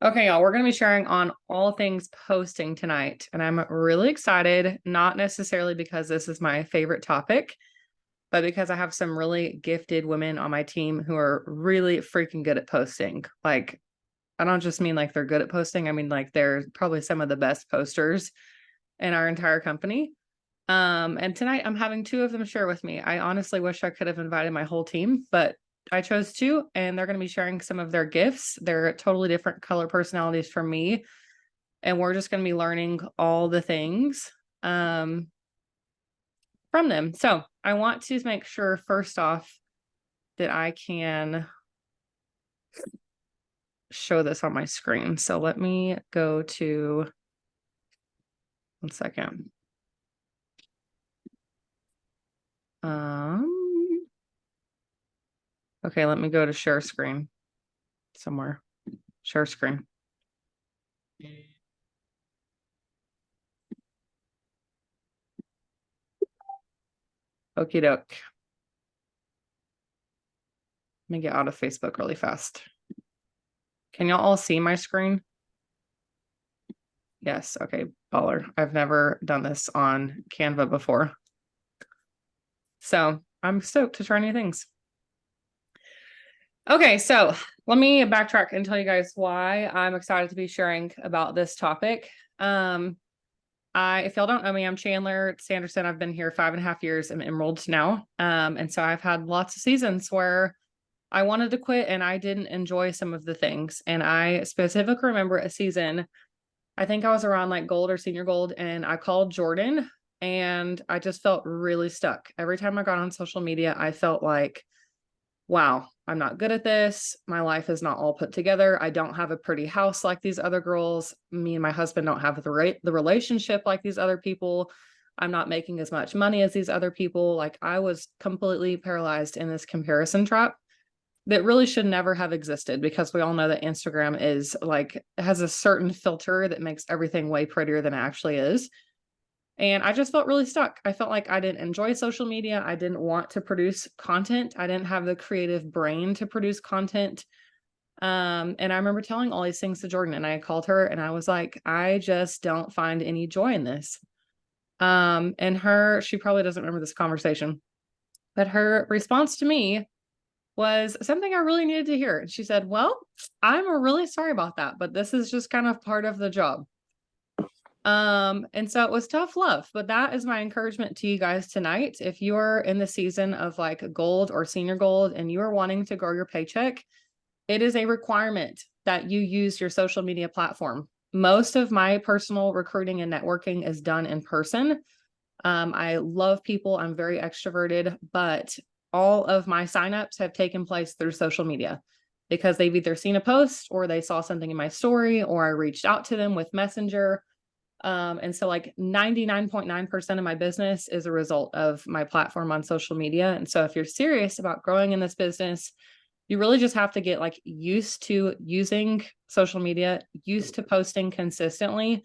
Okay, y'all, we're going to be sharing on all things posting tonight. And I'm really excited, not necessarily because this is my favorite topic, but because I have some really gifted women on my team who are really freaking good at posting. Like, I don't just mean like they're good at posting. I mean, like they're probably some of the best posters in our entire company. And tonight I'm having two of them share with me. I honestly wish I could have invited my whole team, but I chose two, and they're going to be sharing some of their gifts. They're totally different color personalities from me, and we're just going to be learning all the things from them. So I want to make sure first off that I can show this on my screen. So let me go to 1 second. Okay, let me go to share screen somewhere. Share screen. Okie doke. Let me get out of Facebook really fast. Can y'all all see my screen? Yes. Okay. Baller. I've never done this on Canva before. So I'm stoked to try new things. Okay. So let me backtrack and tell you guys why I'm excited to be sharing about this topic. If y'all don't know me, I'm Chandler Sanderson. I've been here 5.5 years. I'm Emerald now. And so I've had lots of seasons where I wanted to quit and I didn't enjoy some of the things. And I specifically remember a season, I think I was around like gold or senior gold, and I called Jordan and I just felt really stuck. Every time I got on social media, I felt like, wow, I'm not good at this. My life is not all put together. I don't have a pretty house like these other girls. Me and my husband don't have the relationship like these other people. I'm not making as much money as these other people. Like I was completely paralyzed in this comparison trap that really should never have existed, because we all know that Instagram is like, has a certain filter that makes everything way prettier than it actually is. And I just felt really stuck. I felt like I didn't enjoy social media. I didn't want to produce content. I didn't have the creative brain to produce content. And I remember telling all these things to Jordan, and I called her and I was like, I just don't find any joy in this. She probably doesn't remember this conversation, but her response to me was something I really needed to hear. And she said, well, I'm really sorry about that, but this is just kind of part of the job. And so it was tough love, but that is my encouragement to you guys tonight. If you're in the season of like gold or senior gold and you are wanting to grow your paycheck, it is a requirement that you use your social media platform. Most of my personal recruiting and networking is done in person. I love people. I'm very extroverted, but all of my signups have taken place through social media because they've either seen a post or they saw something in my story, or I reached out to them with Messenger. And so like 99.9% of my business is a result of my platform on social media. And so if you're serious about growing in this business, you really just have to get like used to using social media, used to posting consistently.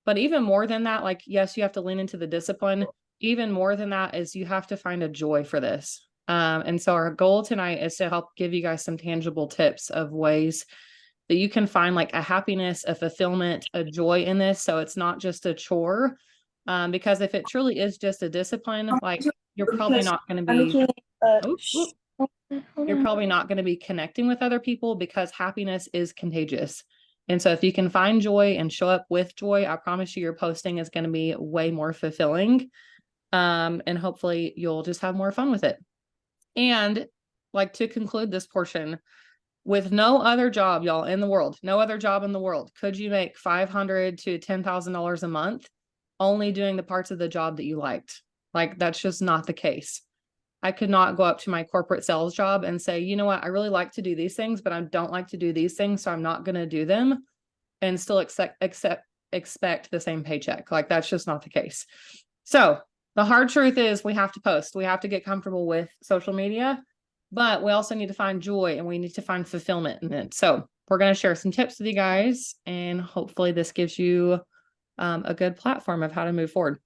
But even more than that, like, yes, you have to lean into the discipline. Even more than that is you have to find a joy for this. And so our goal tonight is to help give you guys some tangible tips of ways that you can find like a happiness, a fulfillment, a joy in this. So it's not just a chore. Because if it truly is just a discipline, like you're probably not going to be, you're probably not going to be connecting with other people, because happiness is contagious. And so if you can find joy and show up with joy, I promise you your posting is going to be way more fulfilling. And hopefully you'll just have more fun with it. And like to conclude this portion, with no other job, y'all, in the world, no other job in the world, could you make $500 to $10,000 a month only doing the parts of the job that you liked? Like, that's just not the case. I could not go up to my corporate sales job and say, you know what, I really like to do these things, but I don't like to do these things, so I'm not going to do them, and still expect the same paycheck. Like, that's just not the case. So the hard truth is we have to post. We have to get comfortable with social media, but we also need to find joy and we need to find fulfillment in it. So we're going to share some tips with you guys, and hopefully this gives you a good platform of how to move forward.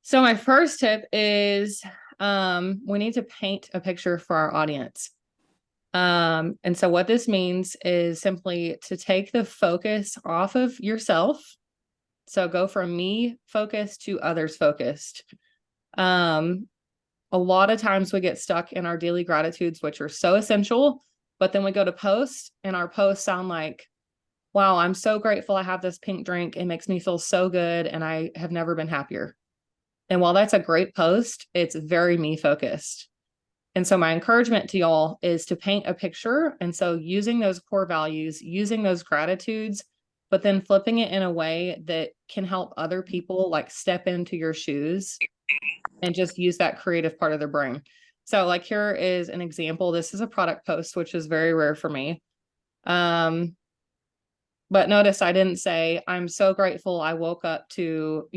So my first tip is we need to paint a picture for our audience. And so what this means is simply to take the focus off of yourself. So go from me focused to others focused. A lot of times we get stuck in our daily gratitudes, which are so essential, but then we go to post and our posts sound like, wow, I'm so grateful I have this pink drink. It makes me feel so good. And I have never been happier. And while that's a great post, it's very me focused. And so my encouragement to y'all is to paint a picture. And so using those core values, using those gratitudes, but then flipping it in a way that can help other people like step into your shoes and just use that creative part of their brain. So like here is an example. This is a product post, which is very rare for me. But notice I didn't say, I'm so grateful I woke up to,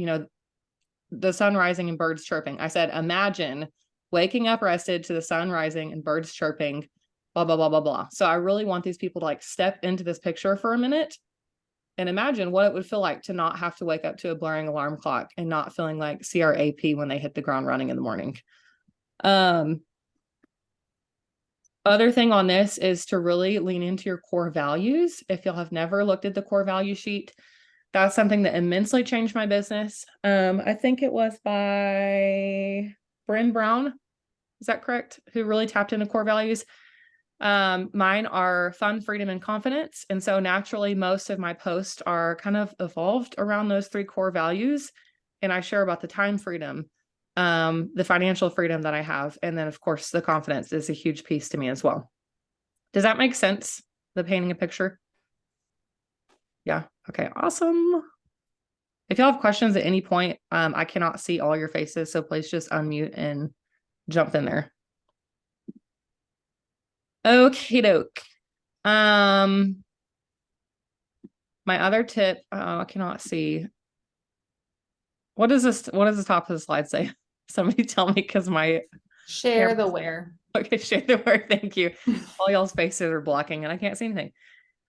the sun rising and birds chirping. I said, imagine waking up rested to the sun rising and birds chirping, blah, blah, blah, blah, blah. So I really want these people to like step into this picture for a minute and imagine what it would feel like to not have to wake up to a blaring alarm clock and not feeling like CRAP when they hit the ground running in the morning. Other thing on this is to really lean into your core values. If y'all have never looked at the core value sheet, that's something that immensely changed my business. I think it was by Bryn Brown. Is that correct? Who really tapped into core values? Mine are fun, freedom, and confidence. And so naturally, most of my posts are kind of evolved around those 3 core values. And I share about the time freedom, the financial freedom that I have. And then of course, the confidence is a huge piece to me as well. Does that make sense? The painting a picture? Yeah. Okay. Awesome. If y'all have questions at any point, I cannot see all your faces. So please just unmute and jump in there. Okay, doke. My other tip, I cannot see. What is this? What does the top of the slide say? Somebody tell me, because my share the where. Okay, share the where. Thank you. All y'all's faces are blocking and I can't see anything.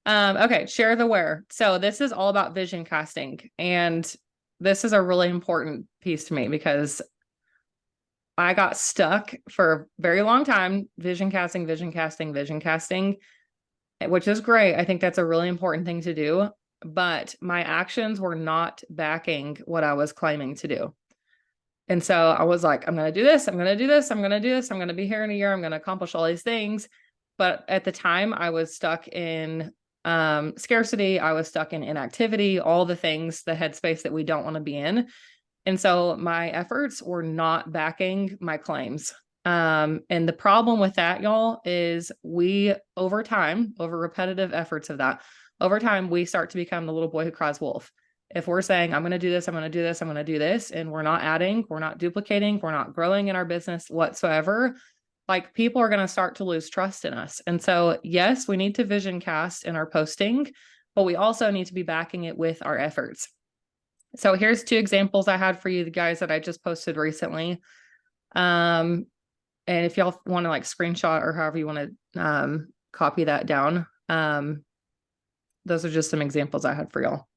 Okay, share the where. So this is all about vision casting. And this is a really important piece to me because I got stuck for a very long time, vision casting, which is great. I think that's a really important thing to do, but my actions were not backing what I was claiming to do. And so I was like, I'm going to do this. I'm going to do this. I'm going to do this. I'm going to be here in a year. I'm going to accomplish all these things. But at the time I was stuck in scarcity. I was stuck in inactivity, all the things, the headspace that we don't want to be in. And so my efforts were not backing my claims. And the problem with that, y'all, is we, over time, over repetitive efforts of that, over time, we start to become the little boy who cries wolf. If we're saying, I'm going to do this, I'm going to do this, I'm going to do this, and we're not adding, we're not duplicating, we're not growing in our business whatsoever, like people are going to start to lose trust in us. And so, yes, we need to vision cast in our posting, but we also need to be backing it with our efforts. So here's 2 examples I had for you, the guys that I just posted recently. And if y'all want to like screenshot or however you want to copy that down, those are just some examples I had for y'all.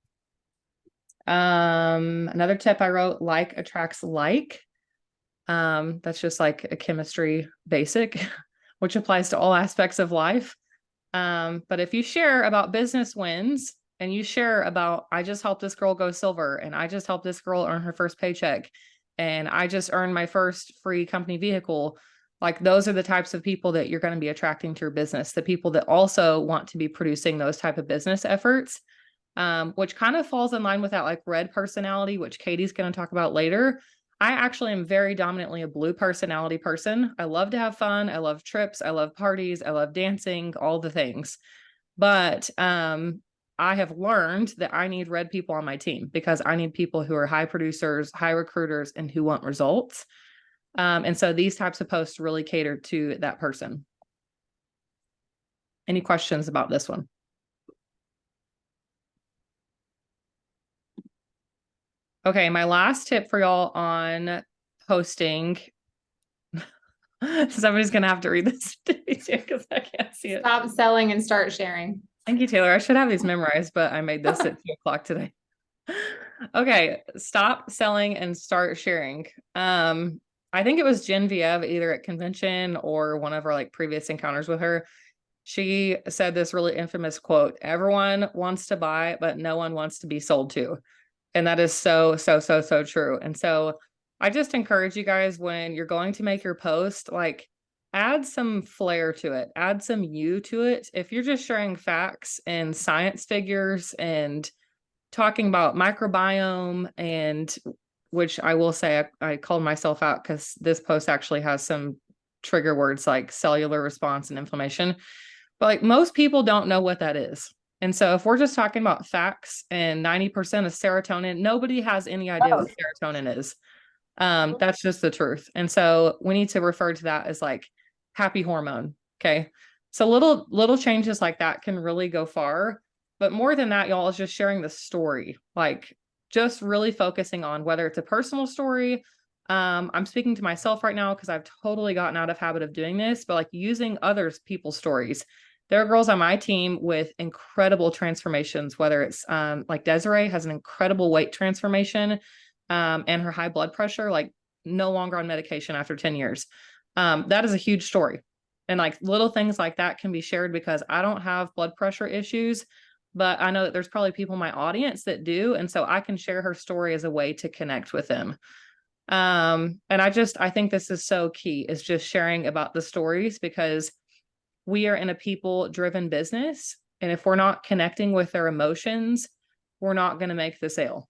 Another tip I wrote, like attracts like. That's just like a chemistry basic, which applies to all aspects of life. But if you share about business wins and you share about, I just helped this girl go silver and I just helped this girl earn her first paycheck and I just earned my first free company vehicle, like those are the types of people that you're going to be attracting to your business, the people that also want to be producing those type of business efforts, which kind of falls in line with that like red personality, which Katie's going to talk about later. I actually am very dominantly a blue personality person. I love to have fun. I love trips. I love parties. I love dancing, all the things. But I have learned that I need red people on my team because I need people who are high producers, high recruiters, and who want results. And so these types of posts really cater to that person. Any questions about this one? Okay, my last tip for y'all on posting. Somebody's gonna have to read this because I can't see it. Stop selling and start sharing. Thank you, Taylor. I should have these memorized, but I made this at 2:00 today. Okay, stop selling and start sharing. I think it was Genevieve, either at convention or one of our like previous encounters with her. She said this really infamous quote, everyone wants to buy, but no one wants to be sold to. And that is so, so, so, so true. And so I just encourage you guys when you're going to make your post, like add some flair to it, add some you to it. If you're just sharing facts and science figures and talking about microbiome and which I will say I called myself out because this post actually has some trigger words like cellular response and inflammation. But like most people don't know what that is. And so if we're just talking about facts and 90% of serotonin, nobody has any idea what serotonin is. That's just the truth. And so we need to refer to that as like happy hormone. Okay. So little changes like that can really go far. But more than that, y'all, is just sharing the story. Like just really focusing on whether it's a personal story. I'm speaking to myself right now because I've totally gotten out of habit of doing this, but like using others people's stories. There are girls on my team with incredible transformations, whether it's like Desiree has an incredible weight transformation and her high blood pressure, like no longer on medication after 10 years. That is a huge story. And like little things like that can be shared because I don't have blood pressure issues, but I know that there's probably people in my audience that do. And so I can share her story as a way to connect with them. And I think this is so key is just sharing about the stories because we are in a people driven business. And if we're not connecting with their emotions, we're not going to make the sale.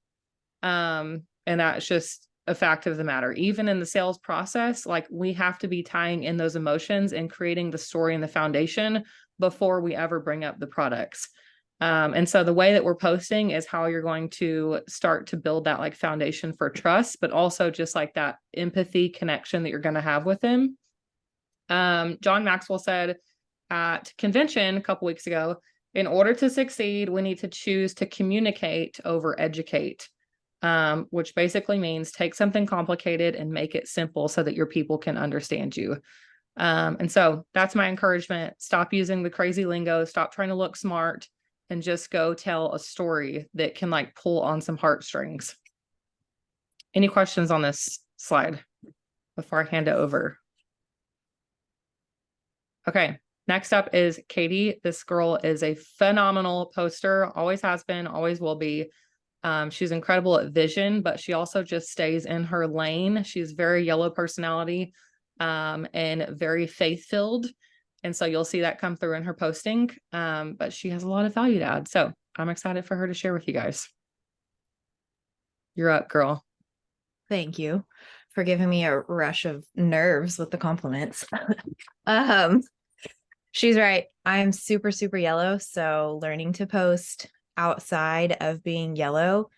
And that's just a fact of the matter. Even in the sales process, like we have to be tying in those emotions and creating the story and the foundation before we ever bring up the products. And so the way that we're posting is how you're going to start to build that like foundation for trust, but also just like that empathy connection that you're going to have with them. John Maxwell said at convention a couple weeks ago, in order to succeed, we need to choose to communicate over educate, which basically means take something complicated and make it simple so that your people can understand you. And so that's my encouragement. Stop using the crazy lingo, stop trying to look smart, and just go tell a story that can like pull on some heartstrings. Any questions on this slide before I hand it over? Okay, next up is Katie. This girl is a phenomenal poster, always has been, always will be. She's incredible at vision, but she also just stays in her lane. She's very yellow personality and very faith-filled. And so you'll see that come through in her posting, but she has a lot of value to add. So I'm excited for her to share with you guys. You're up, girl. Thank you for giving me a rush of nerves with the compliments. She's right. I'm super, super yellow. So learning to post outside of being yellow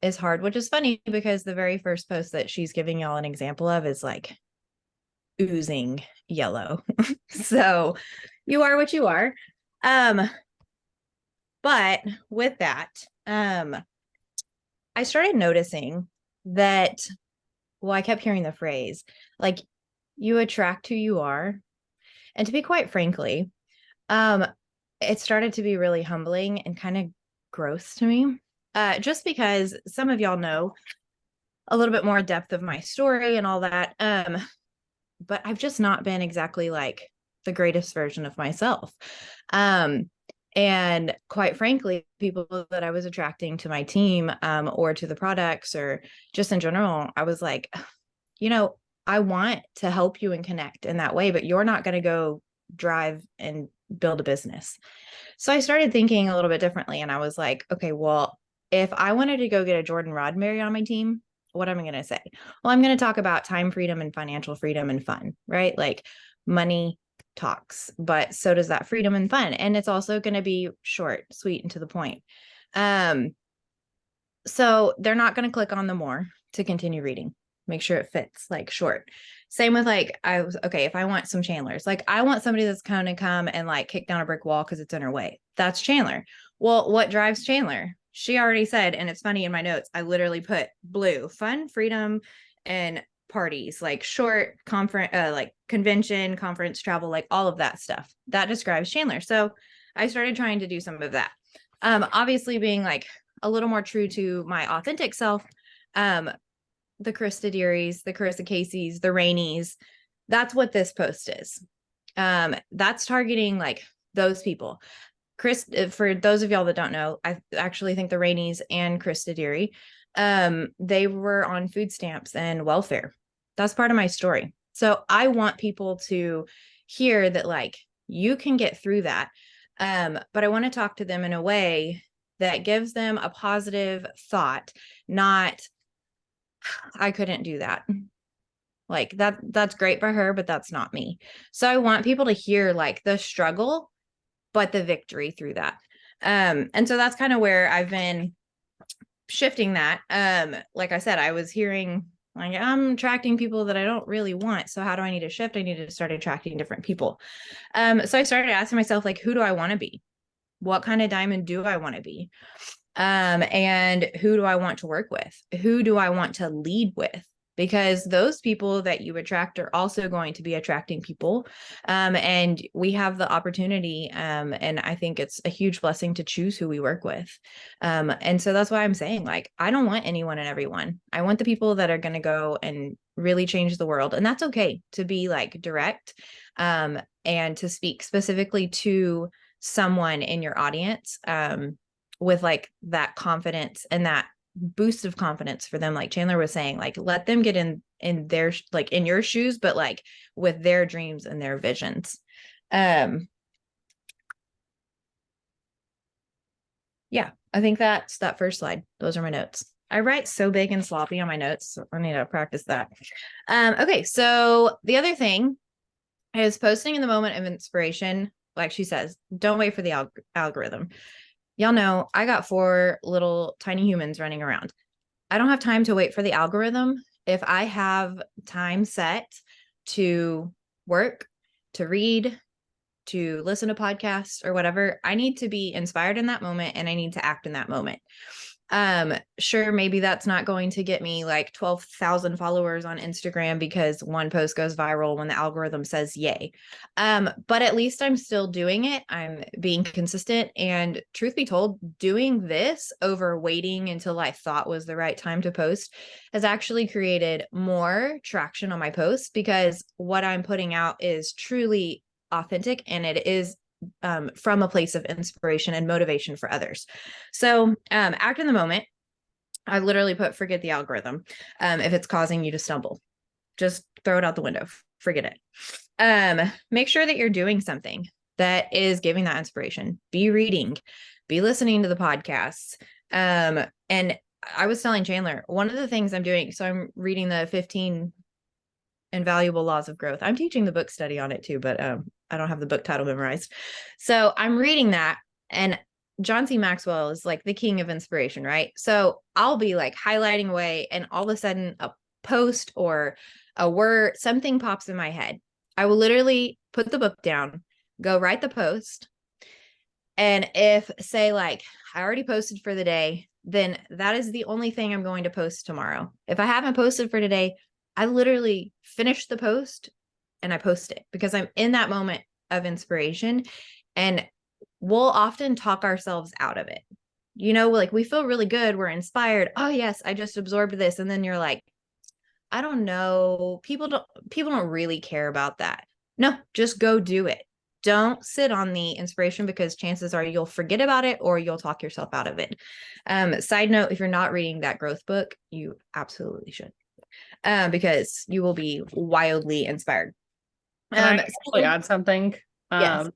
is hard, which is funny because the very first post that she's giving y'all an example of is like oozing yellow. So you are what you are. But with that, I started noticing that, well, I kept hearing the phrase, like, you attract who you are. And to be quite frankly, it started to be really humbling and kind of gross to me. Just because some of y'all know a little bit more depth of my story and all that. But I've just not been exactly like the greatest version of myself. And quite frankly, people that I was attracting to my team or to the products or just in general, I was like, I want to help you and connect in that way, but you're not going to go drive and build a business. So I started thinking a little bit differently. And I was like, okay, well, if I wanted to go get a Jordan Roddenberry on my team, what am I going to say? Well, I'm going to talk about time freedom and financial freedom and fun, right? Like money talks, but so does that freedom and fun. And it's also going to be short, sweet, and to the point. So they're not going to click on the more to continue reading. Make sure it fits like short. Same with like, if I want some Chandlers, like I want somebody that's going to come and like kick down a brick wall because it's in her way. That's Chandler. Well, what drives Chandler? She already said, and it's funny in my notes, I literally put blue, fun, freedom, and parties, like short conference, like convention, conference, travel, like all of that stuff. That describes Chandler. So I started trying to do some of that. Obviously being like a little more true to my authentic self. The Krista Dearies, the Carissa Caseys, the Rainies. That's what this post is. That's targeting like those people. Chris, for those of y'all that don't know, I actually think the Rainies and Krista Deary, they were on food stamps and welfare. That's part of my story. So I want people to hear that like you can get through that. But I want to talk to them in a way that gives them a positive thought, not I couldn't do that. Like that's great for her, but that's not me. So I want people to hear like the struggle, but the victory through that. And so that's kind of where I've been shifting that. Like I said, I was hearing like I'm attracting people that I don't really want. So how do I need to shift? I need to start attracting different people. So I started asking myself, like, who do I want to be? What kind of diamond do I want to be? And who do I want to work with? Who do I want to lead with? Because those people that you attract are also going to be attracting people. And we have the opportunity. And I think it's a huge blessing to choose who we work with. And so that's why I'm saying, like, I don't want anyone and everyone. I want the people that are going to go and really change the world. And that's okay to be like direct, and to speak specifically to someone in your audience, with like that confidence and that boost of confidence for them. Like Chandler was saying, like, let them get in their, like in your shoes, but like with their dreams and their visions. Yeah, I think that's that first slide. Those are my notes. I write so big and sloppy on my notes. So I need to practice that. Okay. So the other thing is posting in the moment of inspiration. Like she says, don't wait for the algorithm. Y'all know I got 4 little tiny humans running around. I don't have time to wait for the algorithm. If I have time set to work, to read, to listen to podcasts or whatever, I need to be inspired in that moment and I need to act in that moment. Sure, maybe that's not going to get me like 12,000 followers on Instagram because one post goes viral when the algorithm says yay. But at least I'm still doing it. I'm being consistent. And truth be told, doing this over waiting until I thought was the right time to post has actually created more traction on my posts because what I'm putting out is truly authentic and it is from a place of inspiration and motivation for others. So act in the moment. I literally put forget the algorithm. If it's causing you to stumble, just throw it out the window. Forget it. Make sure that you're doing something that is giving that inspiration. Be reading, be listening to the podcasts. And I was telling Chandler, one of the things I'm doing, so I'm reading the 15 Invaluable Laws of Growth. I'm teaching the book study on it too, but I don't have the book title memorized. So I'm reading that, and John C. Maxwell is like the king of inspiration, right? So I'll be like highlighting away, and all of a sudden a post or a word, something pops in my head. I will literally put the book down, go write the post. And if say like I already posted for the day, then that is the only thing I'm going to post tomorrow. If I haven't posted for today, I literally finish the post and I post it because I'm in that moment of inspiration, and we'll often talk ourselves out of it. You know, like we feel really good. We're inspired. Oh yes, I just absorbed this. And then you're like, I don't know. People don't really care about that. No, just go do it. Don't sit on the inspiration because chances are you'll forget about it or you'll talk yourself out of it. Side note, if you're not reading that growth book, you absolutely should. Because you will be wildly inspired. Can I actually add something? Yes.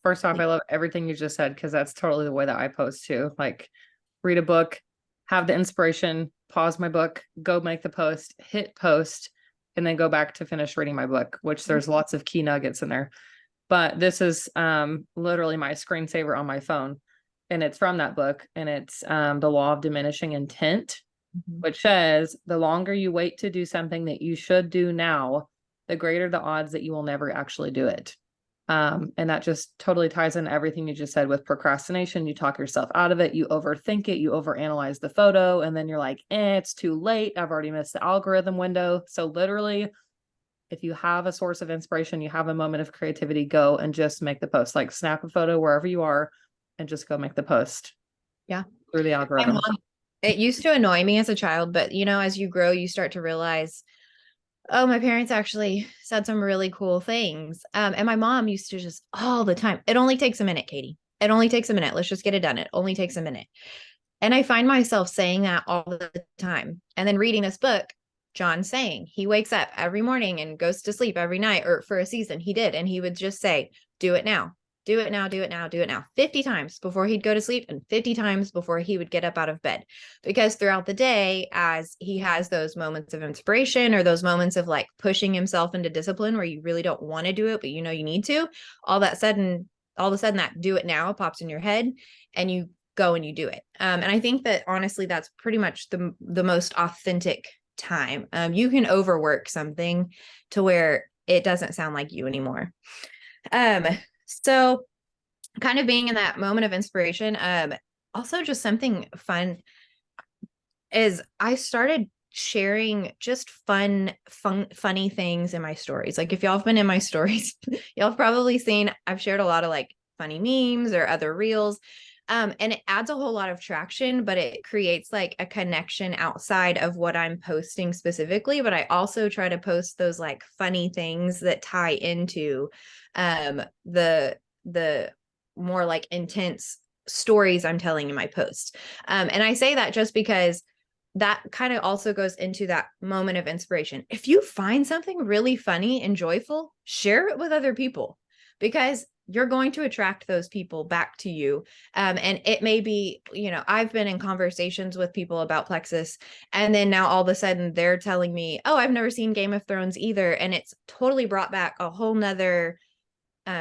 First off, I love everything you just said because that's totally the way that I post too. Like, read a book, have the inspiration, pause my book, go make the post, hit post, and then go back to finish reading my book, which there's lots of key nuggets in there. But this is literally my screensaver on my phone. And it's from that book. And it's The Law of Diminishing Intent, which says the longer you wait to do something that you should do now, the greater the odds that you will never actually do it. And that just totally ties in everything you just said with procrastination. You talk yourself out of it, you overthink it, you overanalyze the photo, and then you're like, it's too late. I've already missed the algorithm window. So literally, if you have a source of inspiration, you have a moment of creativity, go and just make the post. Like snap a photo wherever you are and just go make the post. Yeah. Through the algorithm. It used to annoy me as a child, but you know, as you grow, you start to realize Oh, my parents actually said some really cool things. And my mom used to just all the time, it only takes a minute, Katie. It only takes a minute. Let's just get it done. It only takes a minute. And I find myself saying that all the time. And then reading this book, John saying he wakes up every morning and goes to sleep every night, or for a season he did. And he would just say, do it now, do it now, do it now, do it now, 50 times before he'd go to sleep and 50 times before he would get up out of bed. Because throughout the day, as he has those moments of inspiration or those moments of like pushing himself into discipline where you really don't want to do it, but you know you need to, all of a sudden that do it now pops in your head and you go and you do it. And I think that honestly, that's pretty much the most authentic time. You can overwork something to where it doesn't sound like you anymore. So kind of being in that moment of inspiration, also just something fun is I started sharing just funny things in my stories. Like if y'all have been in my stories, y'all have probably seen I've shared a lot of like funny memes or other reels. And it adds a whole lot of traction, but it creates like a connection outside of what I'm posting specifically. But I also try to post those like funny things that tie into the more like intense stories I'm telling in my post. And I say that just because that kind of also goes into that moment of inspiration. If you find something really funny and joyful, share it with other people, because you're going to attract those people back to you. And it may be, you know, I've been in conversations with people about Plexus, and then now all of a sudden they're telling me, oh, I've never seen Game of Thrones either. And it's totally brought back a whole nother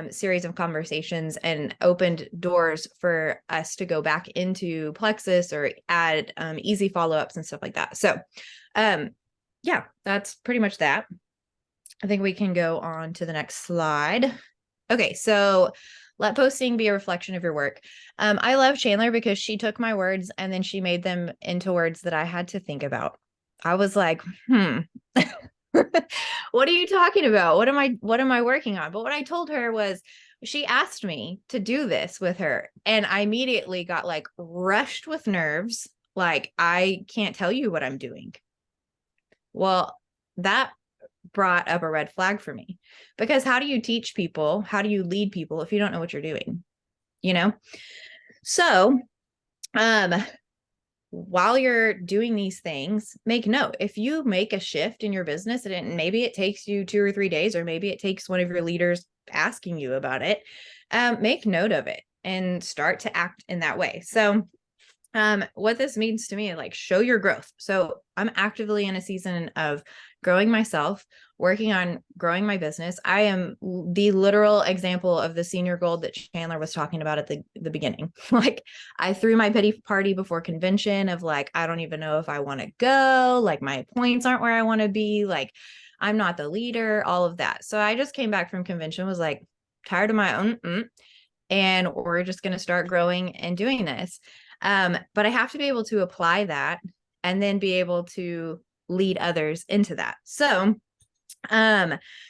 series of conversations and opened doors for us to go back into Plexus or add easy follow-ups and stuff like that. So yeah, that's pretty much that. I think we can go on to the next slide. Okay, so let posting be a reflection of your work. I love Chandler because she took my words and then she made them into words that I had to think about. I was like, what are you talking about? What am I working on? But what I told her was, she asked me to do this with her, and I immediately got like rushed with nerves. Like, I can't tell you what I'm doing. Well, that brought up a red flag for me, because how do you teach people? How do you lead people if you don't know what you're doing? You know? So, while you're doing these things, make note. If you make a shift in your business and maybe it takes you 2 or 3 days, or maybe it takes one of your leaders asking you about it, make note of it and start to act in that way. So what this means to me, like, show your growth. So I'm actively in a season of growing myself, working on growing my business. I am the literal example of the senior gold that Chandler was talking about at the beginning. Like, I threw my pity party before convention of like, I don't even know if I want to go. Like, my points aren't where I want to be. Like, I'm not the leader, all of that. So I just came back from convention, was like, tired of my own, and we're just going to start growing and doing this. But I have to be able to apply that and then be able to lead others into that. So,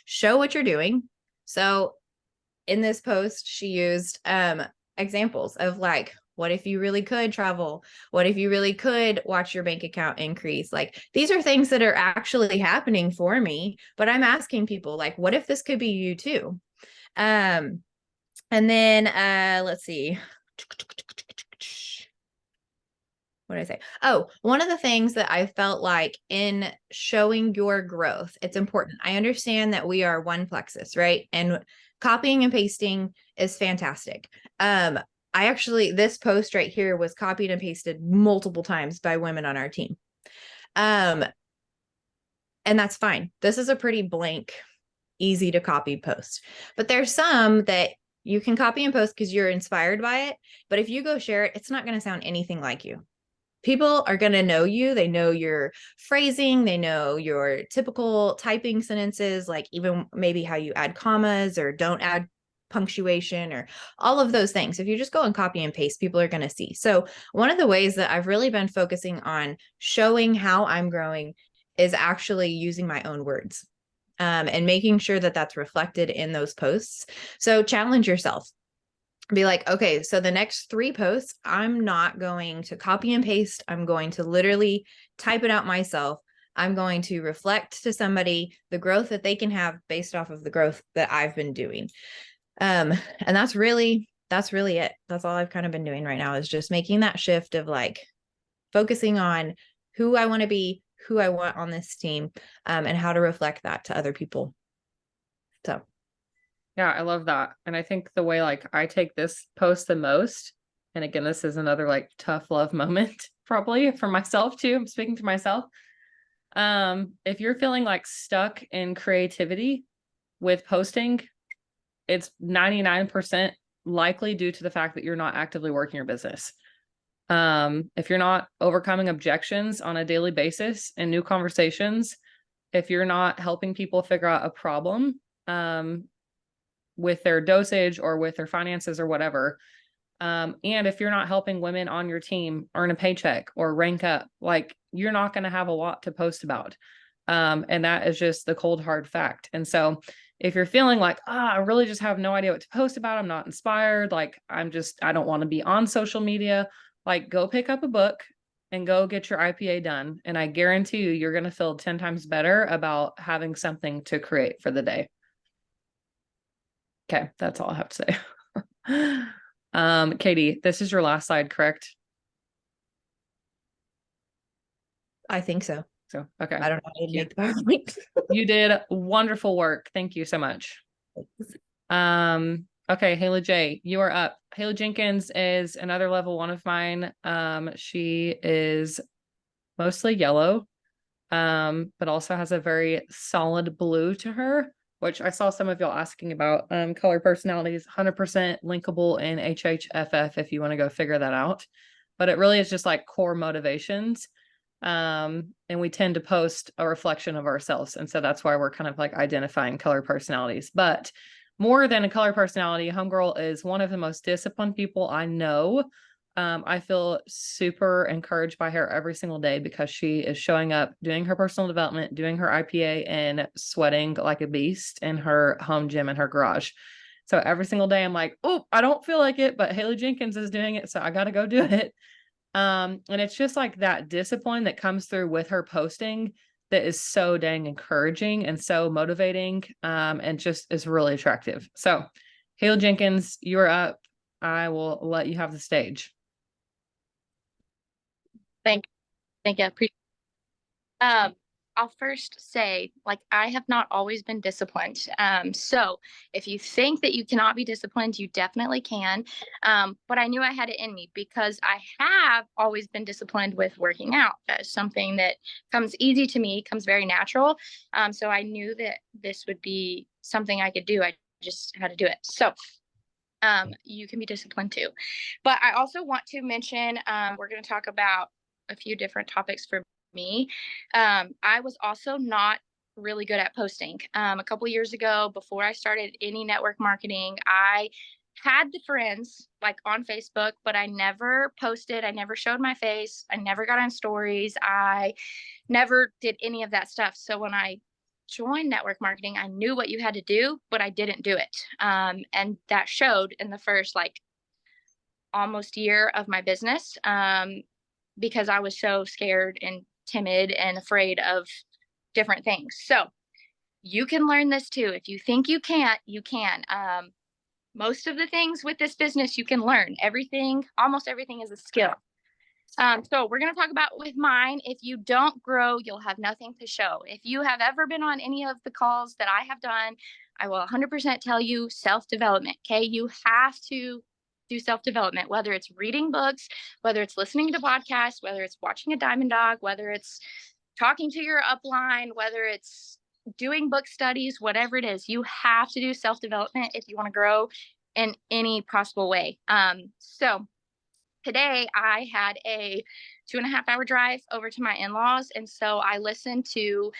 show what you're doing. So in this post, she used, examples of like, what if you really could travel? What if you really could watch your bank account increase? Like, these are things that are actually happening for me, but I'm asking people like, what if this could be you too? And then, let's see. What did I say? Oh, one of the things that I felt like in showing your growth, it's important. I understand that we are one Plexus, right? And copying and pasting is fantastic. This post right here was copied and pasted multiple times by women on our team. And that's fine. This is a pretty blank, easy to copy post, but there's some that you can copy and post because you're inspired by it. But if you go share it, it's not going to sound anything like you. People are going to know you. They know your phrasing. They know your typical typing sentences, like even maybe how you add commas or don't add punctuation or all of those things. If you just go and copy and paste, people are going to see. So one of the ways that I've really been focusing on showing how I'm growing is actually using my own words, and making sure that that's reflected in those posts. So challenge yourself. Be like, okay, so the next 3 posts, I'm not going to copy and paste. I'm going to literally type it out myself. I'm going to reflect to somebody the growth that they can have based off of the growth that I've been doing. And that's really it. That's all I've kind of been doing right now, is just making that shift of like focusing on who I want to be, who I want on this team, and how to reflect that to other people. So Yeah, I love that. And I think the way like I take this post the most, and again, this is another like tough love moment, probably for myself too. I'm speaking to myself. If you're feeling like stuck in creativity with posting, it's 99% likely due to the fact that you're not actively working your business. If you're not overcoming objections on a daily basis and new conversations, if you're not helping people figure out a problem, with their dosage or with their finances or whatever, and if you're not helping women on your team earn a paycheck or rank up, like you're not going to have a lot to post about. And that is just the cold hard fact. And so if you're feeling like, I really just have no idea what to post about, I'm not inspired, like I don't want to be on social media, like go pick up a book and go get your IPA done. And I guarantee you're going to feel 10 times better about having something to create for the day. Okay, that's all I have to say. Katie, this is your last slide, correct? I think so. So, okay. I don't know how to make the PowerPoint. You did wonderful work. Thank you so much. Okay, Haley J, you are up. Haley Jenkins is another level 1 of mine. She is mostly yellow, but also has a very solid blue to her, which I saw some of y'all asking about. Color personalities, 100% linkable in HHFF if you want to go figure that out. But it really is just like core motivations. And we tend to post a reflection of ourselves. And so that's why we're kind of like identifying color personalities. But more than a color personality, Homegirl is one of the most disciplined people I know. I feel super encouraged by her every single day because she is showing up, doing her personal development, doing her IPA, and sweating like a beast in her home gym in her garage. So every single day I'm like, oh, I don't feel like it, but Haley Jenkins is doing it, so I got to go do it. And it's just like that discipline that comes through with her posting that is so dang encouraging and so motivating, and just is really attractive. So Haley Jenkins, you're up. I will let you have the stage. Thank you. I'll first say, like, I have not always been disciplined. So if you think that you cannot be disciplined, you definitely can. But I knew I had it in me because I have always been disciplined with working out. That's something that comes easy to me, comes very natural. So I knew that this would be something I could do. I just had to do it. So you can be disciplined too. But I also want to mention, we're going to talk about a few different topics for me. I was also not really good at posting. A couple years ago, before I started any network marketing, I had the friends like on Facebook, but I never posted. I never showed my face. I never got on stories. I never did any of that stuff. So when I joined network marketing, I knew what you had to do, but I didn't do it. And that showed in the first like almost year of my business, because I was so scared and timid and afraid of different things. So you can learn this too. If you think you can't, you can. Most of the things with this business, you can learn. Almost everything is a skill. So we're going to talk about with mine. If you don't grow, you'll have nothing to show. If you have ever been on any of the calls that I have done, I will 100% tell you self-development. Okay. You have to do self-development, whether it's reading books, whether it's listening to podcasts, whether it's watching a Diamond Dog, whether it's talking to your upline, whether it's doing book studies, whatever it is, you have to do self-development if you want to grow in any possible way. So today I had a 2.5-hour drive over to my in-laws. And so I listened to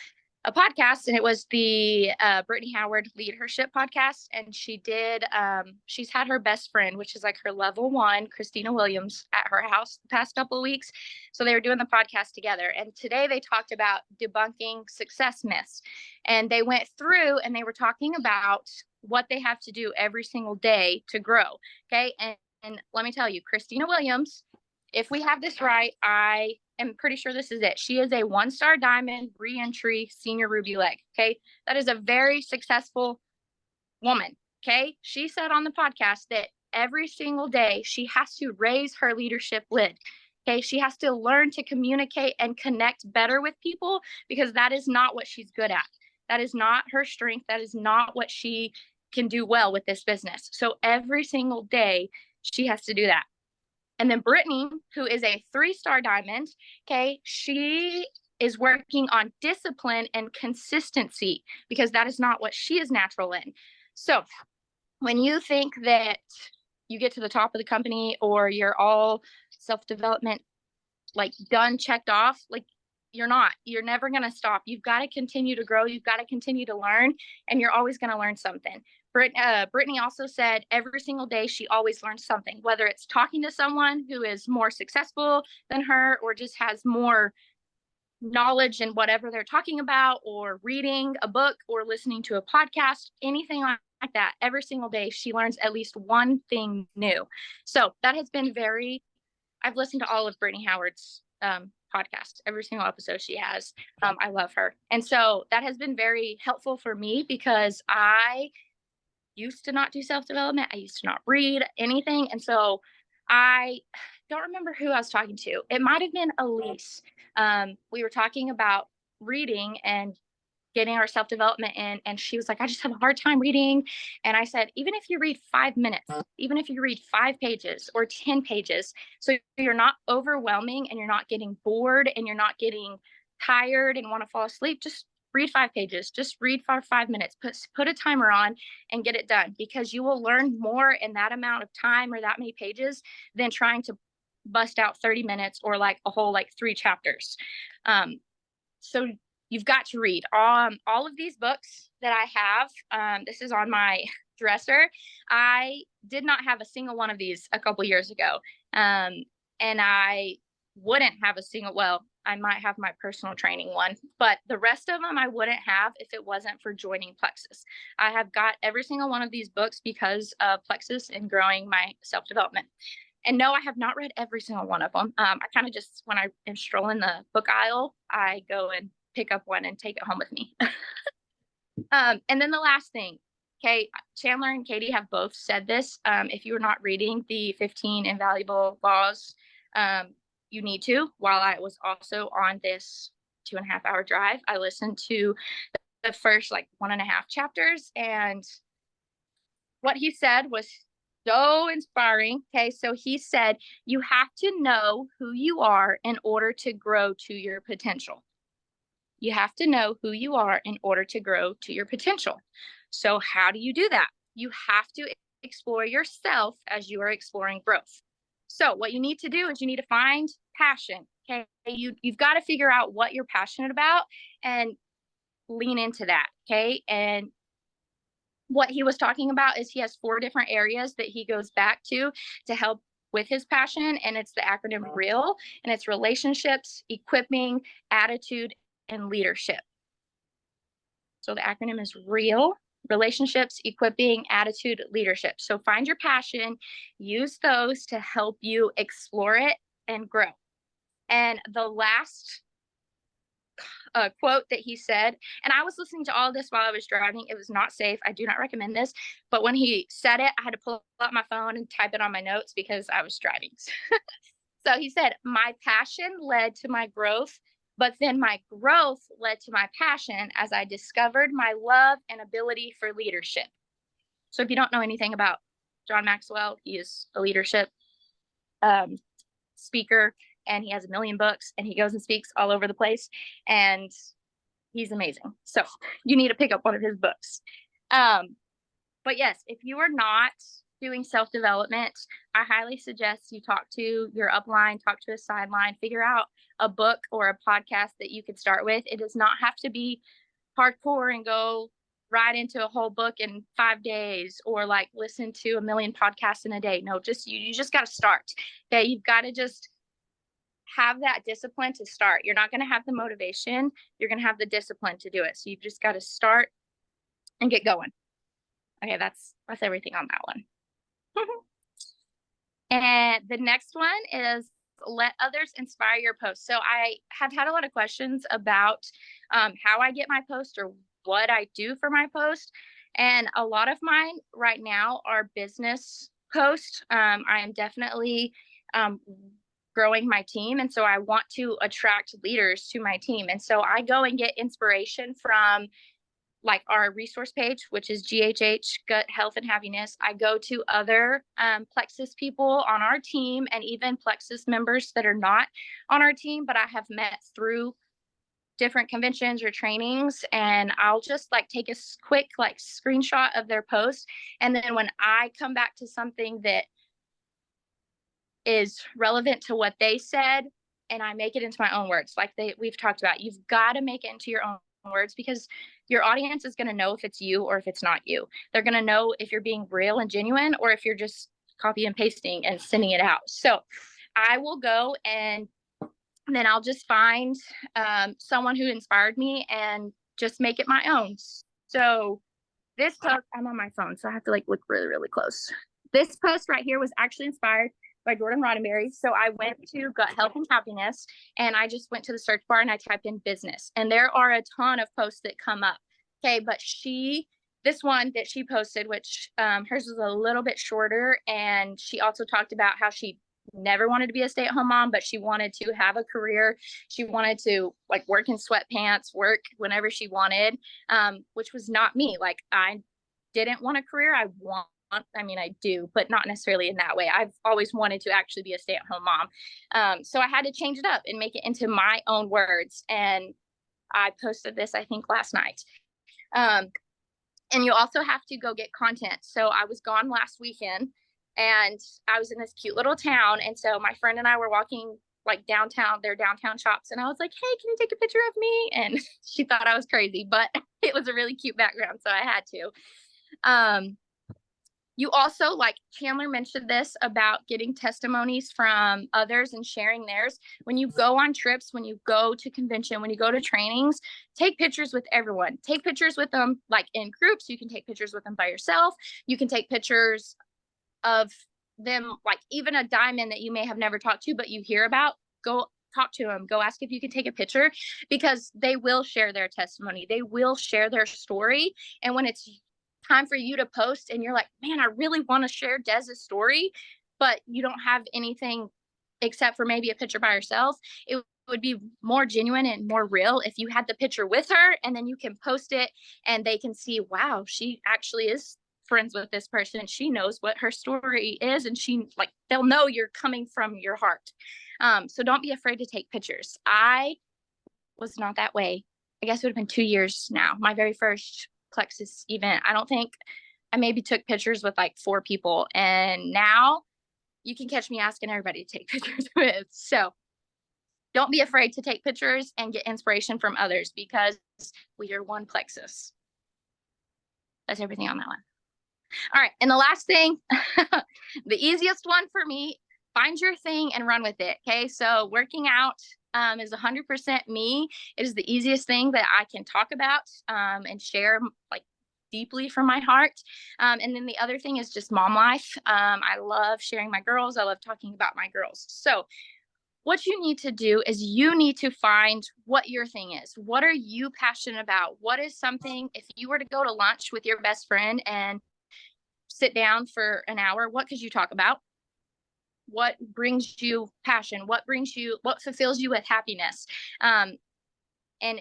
a podcast, and it was the Brittany Howard Leadership podcast. And she's had her best friend, which is like her level 1, Christina Williams, at her house the past couple of weeks. So they were doing the podcast together. And today they talked about debunking success myths. And they went through and they were talking about what they have to do every single day to grow. Okay. And let me tell you, Christina Williams, if we have this right, I am pretty sure this is it. She is a 1-star diamond re-entry senior Ruby leg. Okay. That is a very successful woman. Okay. She said on the podcast that every single day she has to raise her leadership lid. Okay. She has to learn to communicate and connect better with people because that is not what she's good at. That is not her strength. That is not what she can do well with this business. So every single day she has to do that. And then Brittany, who is a 3-star diamond, okay, she is working on discipline and consistency because that is not what she is natural in. So when you think that you get to the top of the company or you're all self-development, like done, checked off, like you're not. You're never going to stop. You've got to continue to grow. You've got to continue to learn, and you're always going to learn something. Brittany also said every single day she always learns something, whether it's talking to someone who is more successful than her or just has more knowledge in whatever they're talking about, or reading a book or listening to a podcast, anything like that. Every single day she learns at least one thing new. So that has been I've listened to all of Brittany Howard's podcast, every single episode she has. I love her. And so that has been very helpful for me because I used to not do self-development. I used to not read anything. And so I don't remember who I was talking to. It might have been Elise. We were talking about reading and getting our self-development in, and she was like, I just have a hard time reading. And I said, even if you read 5 minutes, even if you read 5 pages or 10 pages, so you're not overwhelming and you're not getting bored and you're not getting tired and want to fall asleep, just read 5 pages, just read for 5 minutes, put a timer on and get it done, because you will learn more in that amount of time or that many pages than trying to bust out 30 minutes or like a whole like 3 chapters. So you've got to read all of these books that I have. This is on my dresser. I did not have a single one of these a couple years ago. And I wouldn't have a single, well, I might have my personal training one, but the rest of them I wouldn't have if it wasn't for joining Plexus. I have got every single one of these books because of Plexus and growing my self-development. And no, I have not read every single one of them. I kind of just, when I am strolling the book aisle, I go and pick up one and take it home with me. And then the last thing, okay, Chandler and Katie have both said this. If you are not reading the 15 Invaluable Laws, you need to. While I was also on this 2.5-hour drive, I listened to the first like 1.5 chapters, and what he said was so inspiring. Okay, so he said, you have to know who you are in order to grow to your potential. You have to know who you are in order to grow to your potential. So how do you do that? You have to explore yourself as you are exploring growth. So what you need to do is you need to find passion. Okay, you've got to figure out what you're passionate about and lean into that. Okay, and what he was talking about is he has 4 different areas that he goes back to help with his passion, and it's the acronym REAL, and it's relationships, equipping, attitude, and leadership. So the acronym is REAL, relationships, equipping, attitude, leadership. So find your passion, use those to help you explore it and grow. And the last quote that he said, and I was listening to all this while I was driving. It was not safe. I do not recommend this. But when he said it, I had to pull out my phone and type it on my notes because I was driving. So he said, my passion led to my growth, but then my growth led to my passion as I discovered my love and ability for leadership. So if you don't know anything about John Maxwell, he is a leadership speaker, and he has 1 million books, and he goes and speaks all over the place, and he's amazing. So you need to pick up one of his books. But yes, if you are not doing self-development, I highly suggest you talk to your upline, talk to a sideline, figure out a book or a podcast that you could start with. It does not have to be hardcore and go right into a whole book in 5 days, or like listen to 1 million podcasts in a day. No, just you just got to start. Okay, you've got to just have that discipline to start. You're not going to have the motivation. You're going to have the discipline to do it. So you've just got to start and get going. Okay, that's everything on that one. And the next one is let others inspire your post. So I have had a lot of questions about how I get my post or what I do for my post. And a lot of mine right now are business posts. I am definitely growing my team. And so I want to attract leaders to my team. And so I go and get inspiration from like our resource page, which is GHH, Gut Health and Happiness. I go to other Plexus people on our team and even Plexus members that are not on our team, but I have met through different conventions or trainings, and I'll just like take a quick like screenshot of their post. And then when I come back to something that is relevant to what they said, and I make it into my own words, like we've talked about, you've got to make it into your own words, because your audience is going to know if it's you or if it's not you. They're going to know if you're being real and genuine or if you're just copy and pasting and sending it out. So I will go and then I'll just find someone who inspired me and just make it my own. So this post, I'm on my phone, so I have to like look really, really close. This post right here was actually inspired by Jordan Roddenberry. So I went to Gut Health and Happiness, and I just went to the search bar and I typed in business, and there are a ton of posts that come up. Okay, but this one that she posted, which hers was a little bit shorter, and she also talked about how she never wanted to be a stay-at-home mom, but she wanted to have a career. She wanted to like work in sweatpants, work whenever she wanted, which was not me. Like I didn't want a career. I do, but not necessarily in that way. I've always wanted to actually be a stay-at-home mom. So I had to change it up and make it into my own words. And I posted this, I think, last night. And you also have to go get content. So I was gone last weekend and I was in this cute little town. And so my friend and I were walking like downtown, their downtown shops. And I was like, hey, can you take a picture of me? And she thought I was crazy, but it was a really cute background. So I had to. You also, like Chandler mentioned this about getting testimonies from others and sharing theirs. When you go on trips, when you go to convention, when you go to trainings, take pictures with everyone. Take pictures with them like in groups. You can take pictures with them by yourself. You can take pictures of them, like even a diamond that you may have never talked to, but you hear about. Go talk to them. Go ask if you can take a picture, because they will share their testimony. They will share their story. And when it's time for you to post and you're like, man, I really want to share Dez's story, but you don't have anything except for maybe a picture by yourself, it would be more genuine and more real if you had the picture with her, and then you can post it and they can see, wow, she actually is friends with this person. She knows what her story is, and they'll know you're coming from your heart. So don't be afraid to take pictures. I was not that way. I guess it would have been 2 years now. My very first Plexus event, I maybe took pictures with like 4 people, and now you can catch me asking everybody to take pictures with. So don't be afraid to take pictures and get inspiration from others, because we are one Plexus. That's everything on that one. All right, and the last thing, the easiest one for me, find your thing and run with it. Okay, so working out is 100% me. It is the easiest thing that I can talk about and share like deeply from my heart. And then the other thing is just mom life. I love sharing my girls. I love talking about my girls. So what you need to do is you need to find what your thing is. What are you passionate about? What is something, if you were to go to lunch with your best friend and sit down for an hour, what could you talk about? What brings you passion? What fulfills you with happiness? And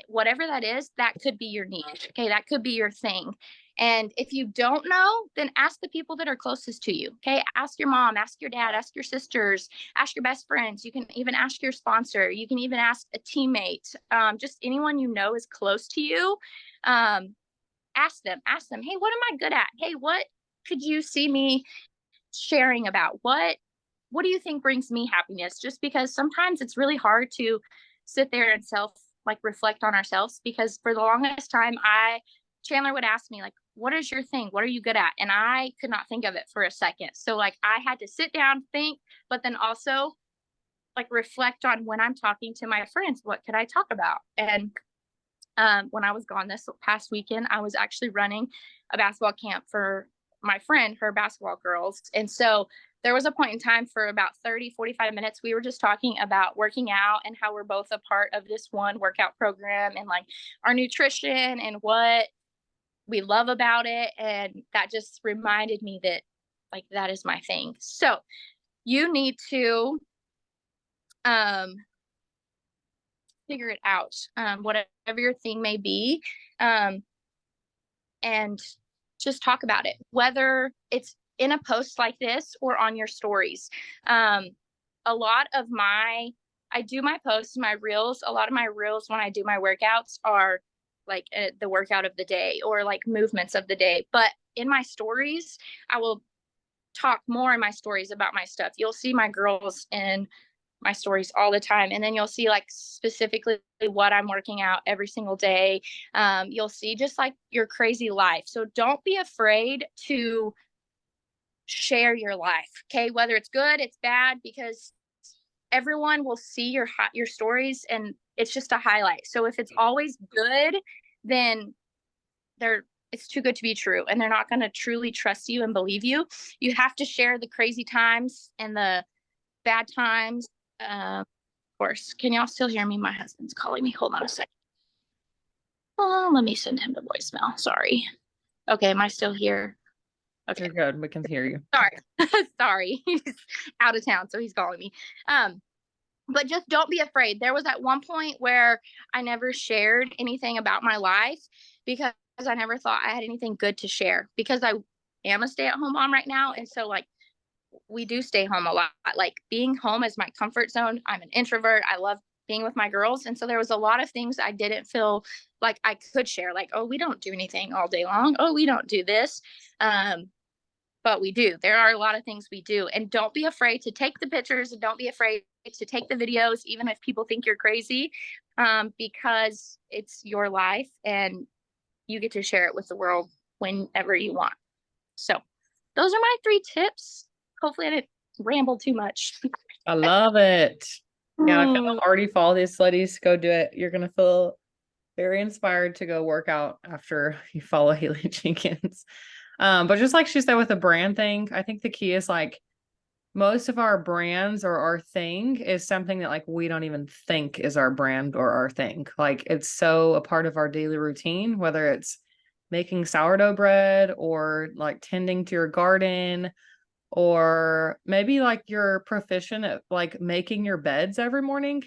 whatever that is, that could be your niche. Okay, that could be your thing. And if you don't know, then ask the people that are closest to you. Okay, ask your mom, ask your dad, ask your sisters, ask your best friends. You can even ask your sponsor. You can even ask a teammate, just anyone you know is close to you. Ask them, hey, what am I good at? Hey, what could you see me sharing about? What do you think brings me happiness? Just because sometimes it's really hard to sit there and reflect on ourselves, because for the longest time, Chandler would ask me like, what is your thing? What are you good at? And I could not think of it for a second. So like I had to sit down, think, but then also like reflect on when I'm talking to my friends, what could I talk about? And when I was gone this past weekend, I was actually running a basketball camp for my friend, her basketball girls. And so there was a point in time for about 30-45 minutes we were just talking about working out and how we're both a part of this one workout program and like our nutrition and what we love about it. And that just reminded me that like that is my thing. So you need to figure it out, whatever your thing may be, and just talk about it, whether it's in a post like this or on your stories. A lot of I do my posts, my reels, a lot of my reels when I do my workouts are like the workout of the day or like movements of the day. But in my stories, I will talk more in my stories about my stuff. You'll see my girls in my stories all the time. And then you'll see like specifically what I'm working out every single day. You'll see just like your crazy life. So don't be afraid to share your life. Okay. Whether it's good, it's bad, because everyone will see your stories and it's just a highlight. So if it's always good, then it's too good to be true. And they're not going to truly trust you and believe you. You have to share the crazy times and the bad times. Of course, can y'all still hear me? My husband's calling me. Hold on a second. Oh, let me send him the voicemail. Sorry. Okay, am I still here? Okay, You're good. We can hear you. sorry. Sorry. He's out of town, so he's calling me. But just don't be afraid. There was at one point where I never shared anything about my life because I never thought I had anything good to share, because I am a stay-at-home mom right now. And so like we do stay home a lot. Like being home is my comfort zone. I'm an introvert. I love being with my girls. And so there was a lot of things I didn't feel like I could share. Like, oh, we don't do anything all day long. Oh, we don't do this. But we do. There are a lot of things we do. And don't be afraid to take the pictures and don't be afraid to take the videos, even if people think you're crazy, because it's your life and you get to share it with the world whenever you want. So those are my 3 tips. Hopefully I didn't ramble too much. I love it. Yeah, I feel already follow these ladies. Go do it. You're gonna feel very inspired to go work out after you follow Haley Jenkins. But just like she said with the brand thing, I think the key is like most of our brands or our thing is something that like we don't even think is our brand or our thing. Like it's so a part of our daily routine, whether it's making sourdough bread or like tending to your garden, or maybe like you're proficient at like making your beds every morning.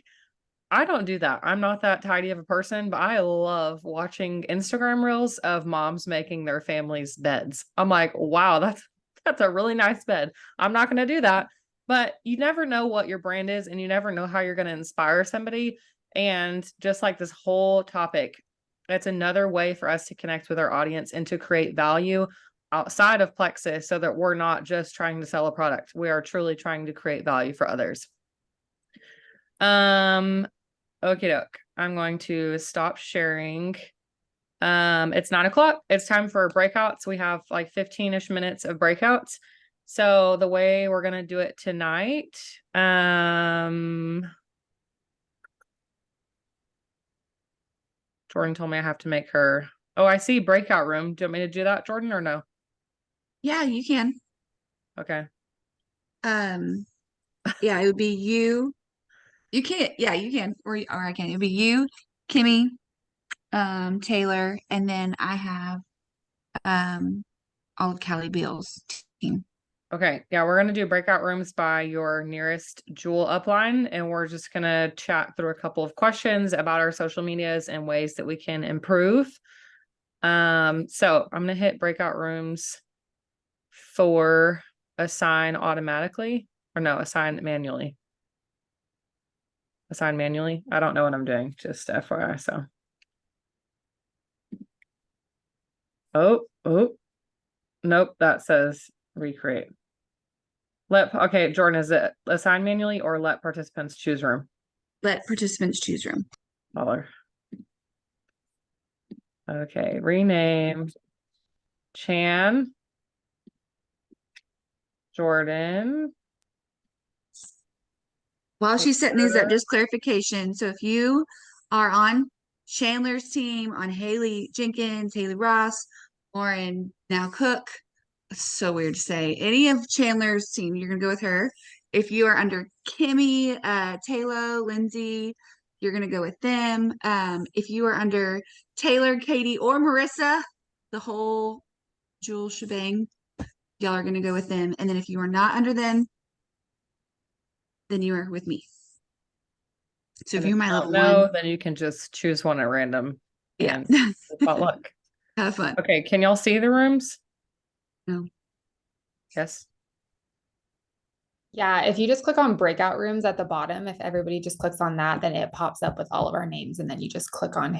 I don't do that. I'm not that tidy of a person, but I love watching Instagram reels of moms making their family's beds. I'm like, wow, that's a really nice bed. I'm not going to do that, but you never know what your brand is and you never know how you're going to inspire somebody. And just like this whole topic, it's another way for us to connect with our audience and to create value outside of Plexus so that we're not just trying to sell a product. We are truly trying to create value for others. Okay, doke. I'm going to stop sharing. It's 9 o'clock. It's time for breakouts. We have like 15-ish minutes of breakouts. So the way we're going to do it tonight, Jordan told me I have to make her. Oh, I see breakout room. Do you want me to do that, Jordan, or no? Yeah, you can. Okay. Yeah, it would be you. You can't, yeah, you can, or I can. It'd be you, Kimmy, Taylor, and then I have all of Callie Bill's team. Okay. Yeah, we're going to do breakout rooms by your nearest Jewel upline, and we're just going to chat through a couple of questions about our social medias and ways that we can improve. So I'm going to hit breakout rooms for assign automatically, or no, assign manually. Assign manually. I don't know what I'm doing, just FYI. So, nope, that says recreate. Okay, Jordan, is it assign manually or let participants choose room? Let participants choose room. Dollar. Okay, rename Chan, Jordan. While she's setting these up, just clarification. So if you are on Chandler's team, on Haley Jenkins, Haley Ross, Lauren now Cook, so weird to say. Any of Chandler's team, you're gonna go with her. If you are under Kimmy, Taylor, Lindsay, you're gonna go with them. If you are under Taylor, Katie, or Marissa, the whole Jewel shebang, y'all are gonna go with them. And then if you are not under them, then you are with me. So if And you're my you level don't know, one, then you can just choose one at random. yeah, And potluck. have fun. Okay, can y'all see the rooms? No. Yes. Yeah, if you just click on breakout rooms at the bottom, if everybody just clicks on that, then it pops up with all of our names and then you just click on